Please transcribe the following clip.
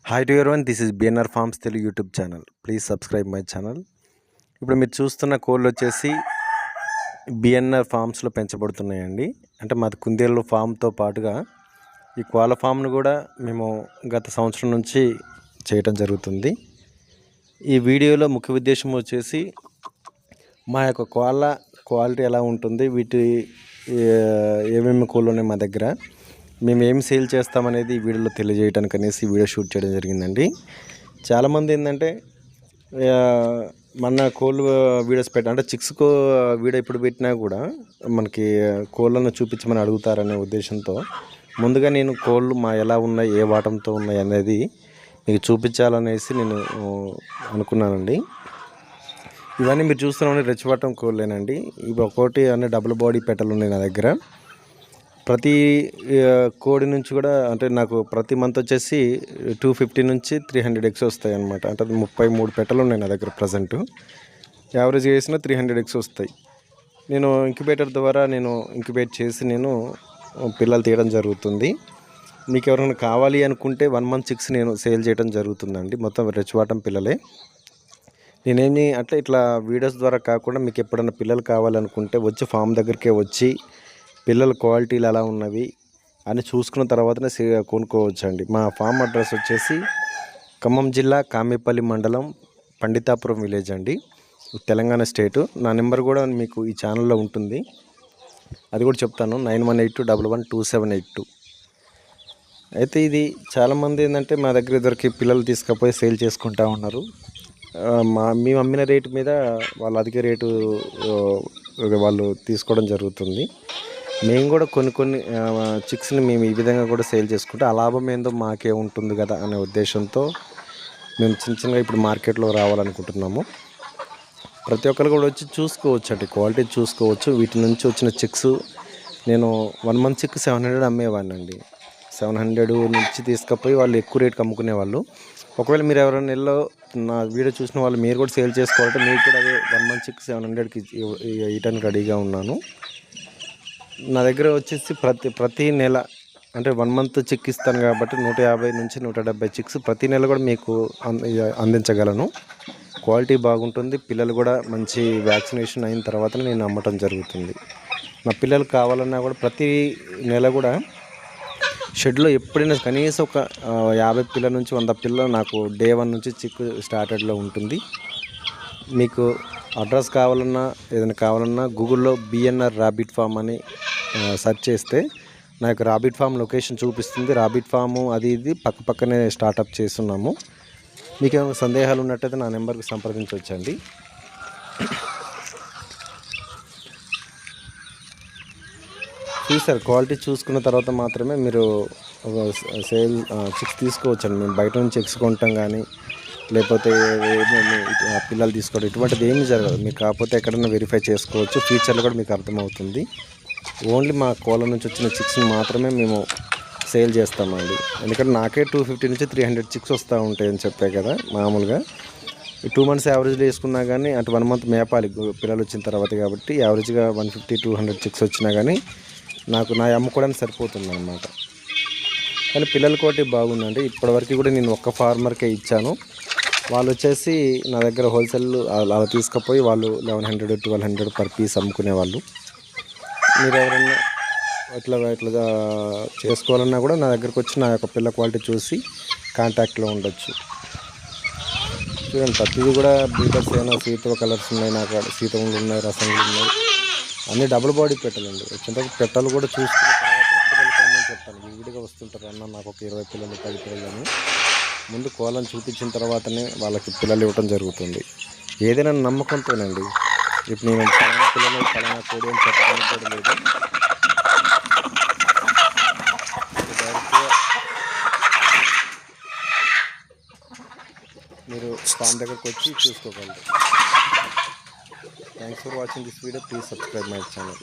Hi to everyone, this is BNR farms Telugu YouTube channel. Please subscribe my channel. ఇప్పుడు మీరు చూస్తున్న కోళ్ళు వచ్చేసి బిఎన్ఆర్ ఫార్మ్స్లో పెంచబడుతున్నాయండి. అంటే మాది కుందేళ్ళు ఫామ్తో పాటుగా ఈ కోళ్ళ ఫామ్ను కూడా మేము గత సంవత్సరం నుంచి చేయటం జరుగుతుంది. ఈ వీడియోలో ముఖ్య ఉద్దేశం వచ్చేసి మా యొక్క కోళ్ళ క్వాలిటీ ఎలా ఉంటుంది, వీటి ఏమేమి కోళ్ళు ఉన్నాయి మా దగ్గర, మేము ఏం సేల్ చేస్తామనేది ఈ వీడియోలో తెలియజేయడానికి అనేసి వీడియో షూట్ చేయడం జరిగిందండి. చాలామంది ఏంటంటే మన కోళ్ళు వీడియోస్ అంటే చిక్స్కో వీడియో ఇప్పుడు పెట్టినా కూడా మనకి కోళ్ళను చూపించమని అడుగుతారనే ఉద్దేశంతో ముందుగా నేను కోళ్ళు ఎలా ఉన్నాయి, ఏ వాటంతో ఉన్నాయి అనేది మీకు చూపించాలనేసి నేను అనుకున్నానండి. ఇవన్నీ మీరు చూస్తున్న రెచ్చివాటం కోళ్ళేనండి. ఇవి ఒక్కోటి అన్ని డబుల్ బాడీ పెట్టలు ఉన్నాయి నా దగ్గర. ప్రతి కోడి నుంచి కూడా అంటే నాకు ప్రతి మంత్ వచ్చేసి 250 నుంచి 300 ఎగ్స్ వస్తాయి అన్నమాట. అంటే 33 పెట్టలు ఉన్నాయి నా దగ్గర ప్రజెంట్. యావరేజ్ చేసిన 300 ఎగ్స్ వస్తాయి. నేను ఇంక్యుబేటర్ ద్వారా ఇంక్యుబేట్ చేసి పిల్లలు తీయడం జరుగుతుంది. మీకు ఎవరైనా కావాలి అనుకుంటే 1 month చిక్స్ నేను సేల్ చేయడం జరుగుతుందండి. మొత్తం రెచ్చివాటం పిల్లలే. నేనేమి ఇట్లా వీడియోస్ ద్వారా కాకుండా మీకు ఎప్పుడైనా పిల్లలు కావాలనుకుంటే వచ్చి ఫామ్ దగ్గరికే వచ్చి పిల్లల క్వాలిటీలు ఎలా ఉన్నవి అని చూసుకున్న తర్వాతనే కొనుక్కోవచ్చండి. మా ఫామ్ అడ్రస్ వచ్చేసి ఖమ్మం జిల్లా కామేపల్లి మండలం పండితాపురం విలేజ్ అండి, తెలంగాణ స్టేటు. నా నెంబర్ కూడా మీకు ఈ ఛానల్లో ఉంటుంది, అది కూడా చెప్తాను, 9182112782. అయితే ఇది చాలామంది ఏంటంటే మా దగ్గర దొరికి పిల్లలు తీసుకుపోయి సేల్ చేసుకుంటూ ఉన్నారు. మేము అమ్మిన రేటు మీద వాళ్ళు అధిక రేటు వాళ్ళు తీసుకోవడం జరుగుతుంది. మేము కూడా కొన్ని చిక్స్ని మేము ఈ విధంగా కూడా సేల్ చేసుకుంటే ఆ లాభం ఏందో మాకే ఉంటుంది కదా అనే ఉద్దేశంతో మేము చిన్నగా ఇప్పుడు మార్కెట్లో రావాలనుకుంటున్నాము. ప్రతి ఒక్కరు కూడా వచ్చి చూసుకోవచ్చు అండి, క్వాలిటీ చూసుకోవచ్చు. వీటి నుంచి వచ్చిన చిక్స్ నేను 1 month చిక్ 700 అమ్మేవాడిని అండి. 700 నుంచి తీసుకుపోయి వాళ్ళు ఎక్కువ రేటుకి అమ్ముకునేవాళ్ళు. ఒకవేళ మీరు ఎవరైనా నెలలో నా వీడియో చూసిన వాళ్ళు మీరు కూడా సేల్ చేసుకోవాలంటే మీకు కూడా అదే 1 month చిక్ 700కి ఇవ్వడానికి రెడీగా ఉన్నాను. నా దగ్గర వచ్చేసి ప్రతి నెల అంటే 1 month చిక్ ఇస్తాను కాబట్టి 150 నుంచి 170 చిక్స్ ప్రతి నెల కూడా మీకు అందించగలను. క్వాలిటీ బాగుంటుంది. పిల్లలు కూడా మంచి వ్యాక్సినేషన్ అయిన తర్వాత నేను అమ్మటం జరుగుతుంది. నా పిల్లలు కావాలన్నా కూడా ప్రతి నెల కూడా షెడ్లో ఎప్పుడైనా కనీసం ఒక 50 పిల్లల నుంచి 100 పిల్లలు నాకు డే 1 నుంచి చిక్ స్టార్టెడ్లో ఉంటుంది. మీకు అడ్రస్ కావాలన్నా ఏదైనా కావాలన్నా గూగుల్లో బిఎన్ఆర్ ర్యాబిట్ ఫామ్ అని సెర్చ్ చేస్తే నాకు ర్యాబిట్ ఫామ్ లొకేషన్ చూపిస్తుంది. ర్యాబిట్ ఫాము అది ఇది పక్కనే స్టార్టప్ చేస్తున్నాము. మీకు ఏమైనా సందేహాలు ఉన్నట్టయితే నా నెంబర్కి సంప్రదించవచ్చండి. చూసారు, క్వాలిటీ చూసుకున్న తర్వాత మాత్రమే మీరు సేల్ చిక్స్ తీసుకోవచ్చండి. మేము బయట నుంచి చిక్స్ కొంటాం కానీ లేకపోతే పిల్లలు తీసుకోవడం ఇటువంటిది ఏమీ జరగదు. మీకు కాకపోతే ఎక్కడైనా వెరిఫై చేసుకోవచ్చు. ఫ్యూచర్లో కూడా మీకు అర్థమవుతుంది. ఓన్లీ మా కోళ్ళ నుంచి వచ్చిన చిక్స్ని మాత్రమే మేము సేల్ చేస్తామండి. ఎందుకంటే నాకే 250 నుంచి 300 చిక్స్ వస్తూ ఉంటాయని చెప్పే కదా. మామూలుగా 2 months యావరేజ్లో వేసుకున్నా కానీ 1 month మేపాలి పిల్లలు వచ్చిన తర్వాత కాబట్టి యావరేజ్గా 150-200 చిక్స్ వచ్చినా కానీ నాకు అమ్ముకోవడానికి సరిపోతుంది అన్నమాట. కానీ పిల్లల కోటి బాగుందండి. ఇప్పటివరకు కూడా నేను ఒక్క ఫార్మర్కే ఇచ్చాను. వాళ్ళు వచ్చేసి నా దగ్గర హోల్సేల్ అలా తీసుకుపోయి వాళ్ళు 1100-1200 పర్ పీస్ అమ్ముకునేవాళ్ళు. మీరు ఎవరైనా ఇట్లా చేసుకోవాలన్నా కూడా నా దగ్గరకు వచ్చి నా యొక్క పిల్ల క్వాలిటీ చూసి కాంటాక్ట్లో ఉండొచ్చు. చూడండి, ప్రతిదీ కూడా బీటర్స్ అయినా సీతవ కలర్స్ ఉన్నాయి, నాకు సీతములు ఉన్నాయి, రసంగులు ఉన్నాయి, అన్నీ డబుల్ బాడీ పెట్టాలండి. వచ్చిన పెట్టలు కూడా చూసుకున్న తర్వాత పిల్లలు కొనమని చెప్తాను. విడిగా వస్తుంటారు, అన్న నాకు ఒక 20 పిల్లలు 10 పిల్లలు అని ముందు కోళ్ళని చూపించిన తర్వాతనే వాళ్ళకి పిల్లలు ఇవ్వటం జరుగుతుంది. ఏదైనా నమ్మకంతోనండి. ఇప్పుడు నేను పలానా పిల్లలు పలానా కోడి అని చెప్పడానికి కూడా లేదు. డైరెక్ట్గా మీరు ఫామ్ దగ్గరకు వచ్చి చూసుకోగలరు. Thanks for watching this video. Please subscribe my channel.